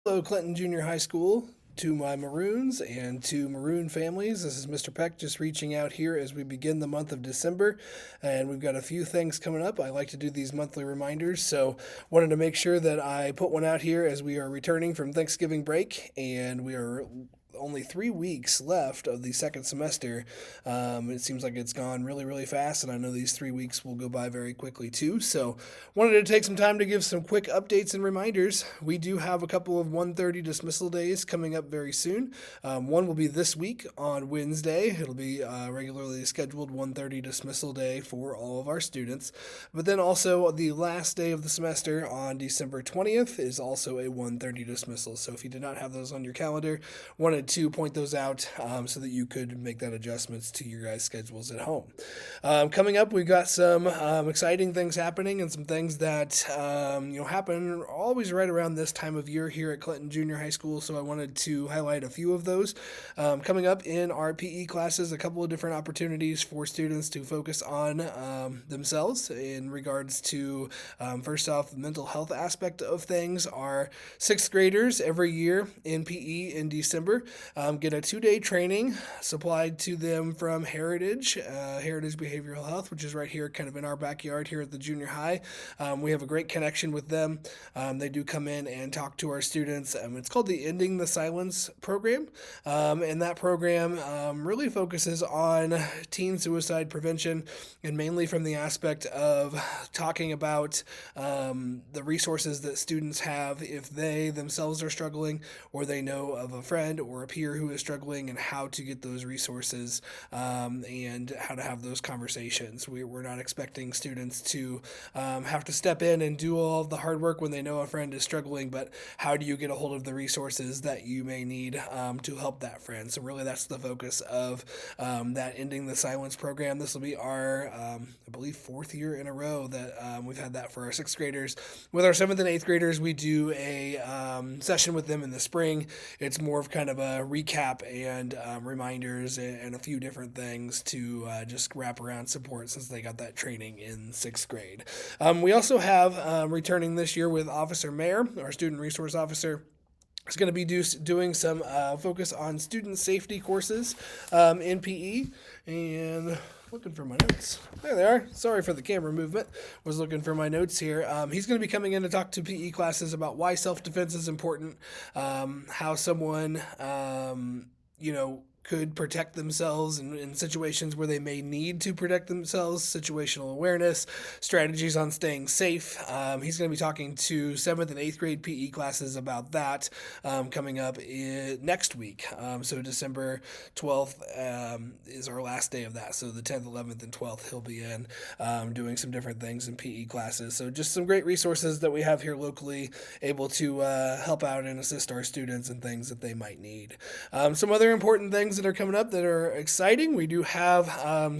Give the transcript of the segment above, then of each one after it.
Hello, Clinton Junior High School, to my Maroons and to Maroon families. This is Mr. Peck just reaching out here as we begin the month of December, and we've got a few things coming up. I like to do these monthly reminders, so wanted to make sure that I put one out here as we are returning from Thanksgiving break, and we are only 3 weeks left of the second semester. It seems like it's gone really, really fast, and I know these 3 weeks will go by very quickly too. So, wanted to take some time to give some quick updates and reminders. We do have a couple of 1:30 dismissal days coming up very soon. One will be this week on Wednesday. It'll be a regularly scheduled 1:30 dismissal day for all of our students. But then also the last day of the semester on December 20th is also a 1:30 dismissal. So if you did not have those on your calendar, wanted to point those out so that you could make that adjustments to your guys' schedules at home. Coming up, we've got some exciting things happening and some things that happen always right around this time of year here at Clinton Junior High School. So I wanted to highlight a few of those. Coming up in our PE classes, a couple of different opportunities for students to focus on themselves in regards to first off, the mental health aspect of things. Our sixth graders every year in PE in December get a 2-day training supplied to them from Heritage Behavioral Health, which is right here kind of in our backyard here at the junior high. We have a great connection with them. They do come in and talk to our students. It's called the Ending the Silence program, and that program really focuses on teen suicide prevention, and mainly from the aspect of talking about the resources that students have if they themselves are struggling or they know of a friend or a peer who is struggling, and how to get those resources and how to have those conversations. We're not expecting students to have to step in and do all of the hard work when they know a friend is struggling, but how do you get a hold of the resources that you may need to help that friend? So really that's the focus of that Ending the Silence program. This will be our, I believe, 4th year in a row that we've had that for our 6th graders. With our 7th and 8th graders, we do a session with them in the spring. It's more of kind of a recap and reminders and a few different things to just wrap around support since they got that training in 6th grade. We also have returning this year with Officer Mayer, our student resource officer. Is going to be doing some focus on student safety courses in PE, and looking for my notes. There they are. Sorry for the camera movement. Was looking for my notes here. He's going to be coming in to talk to PE classes about why self-defense is important, how someone, could protect themselves in situations where they may need to protect themselves, situational awareness, strategies on staying safe. He's going to be talking to 7th and 8th grade PE classes about that coming up next week. So December 12th is our last day of that. So the 10th, 11th, and 12th he'll be in doing some different things in PE classes. So just some great resources that we have here locally, able to help out and assist our students in things that they might need. Some other important things that are coming up that are exciting. We do have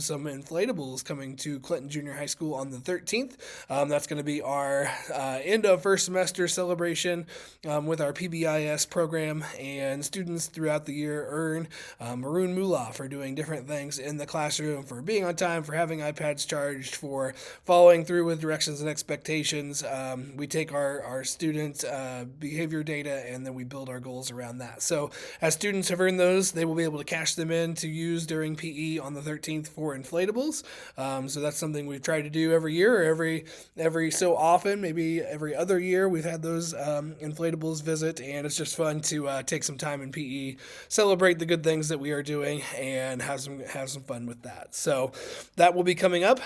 some inflatables coming to Clinton Junior High School on the 13th. That's going to be our end of first semester celebration with our PBIS program, and students throughout the year earn Maroon Moolah for doing different things in the classroom, for being on time, for having iPads charged, for following through with directions and expectations. We take our student behavior data and then we build our goals around that. So as students have earned those, they will be able to cash them in to use during PE on the 13th for inflatables. So that's something we've tried to do every year, or every so often, maybe every other year. We've had those inflatables visit, and it's just fun to take some time in PE, celebrate the good things that we are doing, and have some fun with that. So that will be coming up.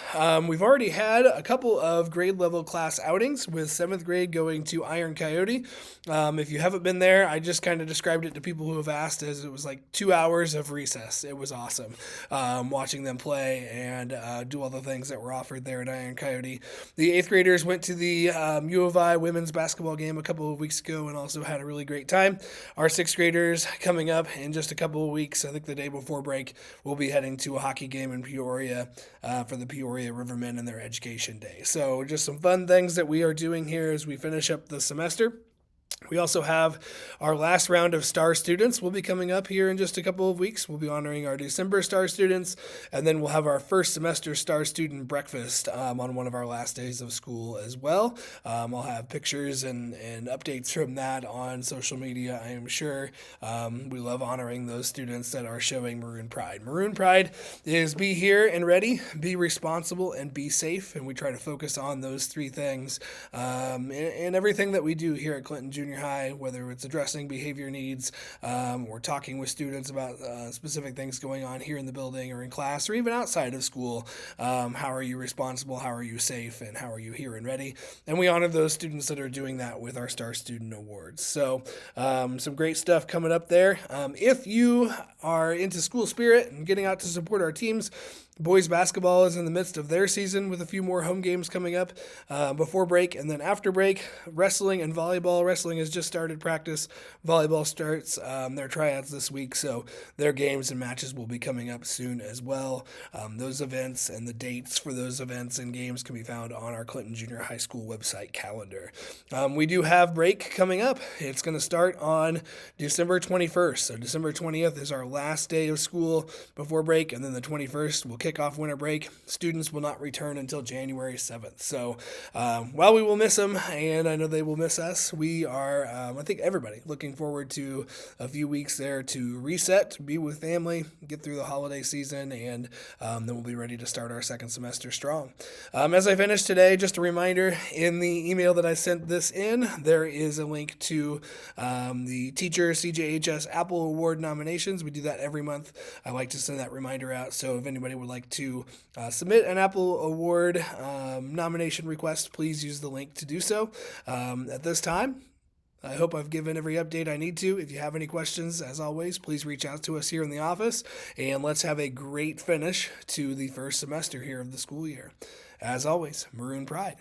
We've already had a couple of grade level class outings, with 7th grade going to Iron Coyote. If you haven't been there, I just kind of described it to people who have asked as it was like 2 hours of recess. It was awesome watching them play and do all the things that were offered there at Iron Coyote. The 8th graders went to the U of I women's basketball game a couple of weeks ago and also had a really great time. Our 6th graders coming up in just a couple of weeks, I think the day before break, will be heading to a hockey game in Peoria for the Peoria Rivermen and their education day. So just some fun things that we are doing here as we finish up the semester. We also have our last round of STAR students will be coming up here in just a couple of weeks. We'll be honoring our December STAR students, and then we'll have our first semester STAR student breakfast on one of our last days of school as well. I'll have pictures and updates from that on social media, I am sure. We love honoring those students that are showing Maroon Pride. Maroon Pride is be here and ready, be responsible, and be safe, and we try to focus on those three things in everything that we do here at Clinton Junior High, whether it's addressing behavior needs or talking with students about specific things going on here in the building or in class or even outside of school. How are you responsible? How are you safe? And how are you here and ready? And we honor those students that are doing that with our Star Student Awards. So some great stuff coming up there. If you are into school spirit and getting out to support our teams, boys basketball is in the midst of their season with a few more home games coming up before break and then after break. Wrestling and volleyball. Wrestling has just started practice. Volleyball starts their tryouts this week, so their games and matches will be coming up soon as well. Those events and the dates for those events and games can be found on our Clinton Junior High School website calendar. We do have break coming up. It's going to start on December 21st. So December 20th is our last day of school before break, and then the 21st will kick off winter break. Students will not return until January 7th. So while we will miss them, and I know they will miss us, we are, I think everybody, looking forward to a few weeks there to reset, be with family, get through the holiday season, and then we'll be ready to start our second semester strong. As I finish today, just a reminder, in the email that I sent this in, there is a link to the Teacher CJHS Apple Award nominations. We do that every month. I like to send that reminder out, so if anybody would like to submit an Apple Award nomination request, please use the link to do so. At this time, I hope I've given every update I need to. If you have any questions, as always, please reach out to us here in the office, and let's have a great finish to the first semester here of the school year. As always, Maroon Pride.